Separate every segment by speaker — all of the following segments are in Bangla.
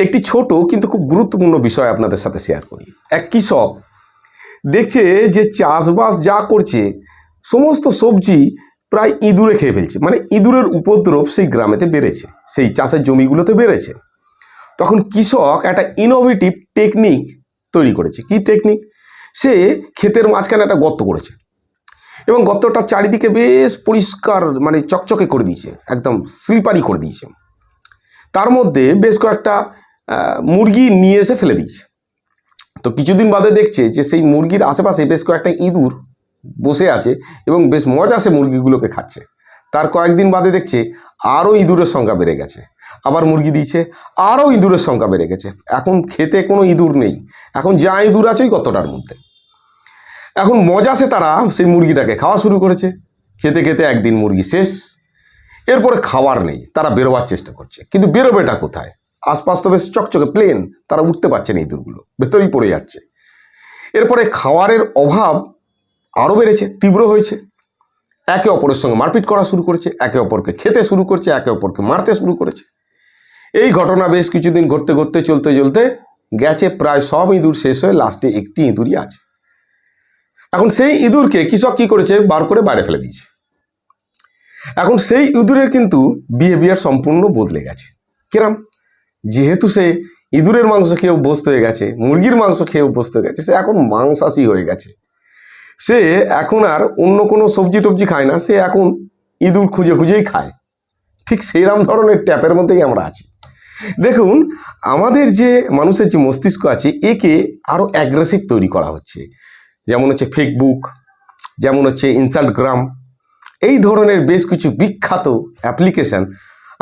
Speaker 1: একটি ছোট কিন্তু খুব গুরুত্বপূর্ণ বিষয় আপনাদের সাথে শেয়ার করি। এক কৃষক দেখছে যে চাষবাস যা করছে সমস্ত সবজি প্রায় ইঁদুরে খেয়ে ফেলছে, মানে ইঁদুরের উপদ্রব সেই গ্রামেতে বেড়েছে, সেই চাষের জমিগুলোতে বেড়েছে। তখন কৃষক একটা ইনোভেটিভ টেকনিক তৈরি করেছে। কি টেকনিক? সে ক্ষেতের মাঝখানে একটা গর্ত করেছে এবং গর্তটা চারিদিকে বেশ পরিষ্কার, মানে চকচকে করে দিয়েছে, একদম স্লিপারি করে দিয়েছে। তার মধ্যে বেশ কয়েকটা মুরগি নিয়ে এসে ফেলে দিয়েছে। তো কিছুদিন বাদে দেখছে যে সেই মুরগির আশেপাশে বেশ কয়েকটা ইঁদুর বসে আছে এবং বেশ মজা সে মুরগিগুলোকে খাচ্ছে। তার কয়েকদিন বাদে দেখছে আরও ইঁদুরের সংখ্যা বেড়ে গেছে, আবার মুরগি দিয়েছে, আরও ইঁদুরের সংখ্যা বেড়ে গেছে। এখন খেতে কোনো ইঁদুর নেই, এখন যা ইঁদুর আছে ওই গর্তটার মধ্যে। এখন মজাসে তারা সেই মুরগিটাকে খাওয়া শুরু করেছে। খেতে খেতে একদিন মুরগি শেষ, এরপরে খাবার নেই, তারা বেরোবার চেষ্টা করছে, কিন্তু বেরোবেটা কোথায়? আশপাশ তো বেশ চকচকে প্লেন, তারা উঠতে পারছে না, ইঁদুরগুলো ভেতরেই পড়ে যাচ্ছে। এরপরে খাবারের অভাব আরও বেড়েছে, তীব্র হয়েছে। একে অপরের সঙ্গে মারপিট করা শুরু করেছে, একে অপরকে খেতে শুরু করছে, একে অপরকে মারতে শুরু করেছে। এই ঘটনা বেশ কিছুদিন ঘটতে ঘটতে চলতে চলতে গেছে, প্রায় সব ইঁদুর শেষ হয়ে লাস্টে একটি ইঁদুরই আছে। এখন সেই ইঁদুরকে কৃষক কী করেছে? বার করে বাইরে ফেলে দিয়েছে। এখন সেই ইঁদুরের কিন্তু বিহেভিয়ার সম্পূর্ণ বদলে গেছে। কিরম? যেহেতু সে ইঁদুরের মাংস খেয়ে অভ্যস্ত হয়ে গেছে, মুরগির মাংস খেয়ে অভ্যস্ত হয়ে গেছে, সে এখন মাংসাশী হয়ে গেছে। সে এখন আর অন্য কোনো সবজি টবজি খায় না, সে এখন ইঁদুর খুঁজে খুঁজেই খায়। ঠিক সেইরকম ধরনের ট্যাপের মধ্যেই আমরা আছি। দেখুন, আমাদের যে মানুষের যে মস্তিষ্ক আছে, একে আরও অ্যাগ্রেসিভ তৈরি করা হচ্ছে। যেমন হচ্ছে ফেসবুক, যেমন হচ্ছে ইনস্টাগ্রাম, এই ধরনের বেশ কিছু বিখ্যাত অ্যাপ্লিকেশান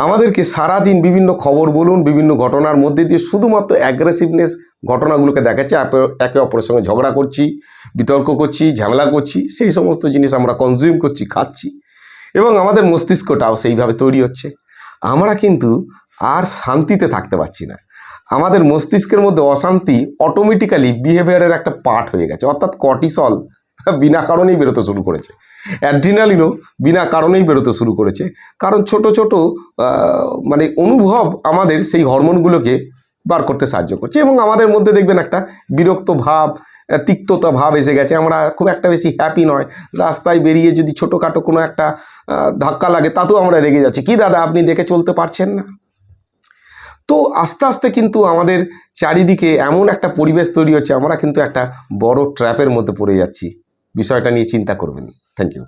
Speaker 1: আমাদেরকে সারাদিন বিভিন্ন খবর বলুন, বিভিন্ন ঘটনার মধ্যে দিয়ে শুধুমাত্র অ্যাগ্রেসিভনেস ঘটনাগুলোকে দেখাচ্ছে। একে অপরের সঙ্গে ঝগড়া করছি, বিতর্ক করছি, ঝামেলা করছি, সেই সমস্ত জিনিস আমরা কনজিউম করছি, খাচ্ছি, এবং আমাদের মস্তিষ্কটাও সেইভাবে তৈরি হচ্ছে। আমরা কিন্তু আর শান্তিতে থাকতে পারছি না। আমাদের মস্তিষ্কের মধ্যে অশান্তি অটোমেটিক্যালি বিহেভিয়ারের একটা পার্ট হয়ে গেছে, অর্থাৎ কর্টিসল বিনা কারণেই বেরোতে শুরু করেছে, অ্যাড্রিনালিনও বিনা কারণেই বেরোতে শুরু করেছে। কারণ ছোট ছোট মানে অনুভব আমাদের সেই হরমোনগুলোকে বার করতে সাহায্য করছে, এবং আমাদের মধ্যে দেখবেন একটা বিরক্ত ভাব, তিক্ততা ভাব এসে গেছে। আমরা খুব একটা বেশি হ্যাপি নয়। রাস্তায় বেরিয়ে যদি ছোটোখাটো কোনো একটা ধাক্কা লাগে তাতেও আমরা রেগে যাচ্ছি, কি দাদা আপনি দেখে চলতে পারছেন না? তো আস্তে আস্তে কিন্তু আমাদের চারিদিকে এমন একটা পরিবেশ তৈরি হচ্ছে, আমরা কিন্তু একটা বড় ট্র্যাপের মধ্যে পড়ে যাচ্ছি। বিষয়টা নিয়ে চিন্তা করবেন। Thank you.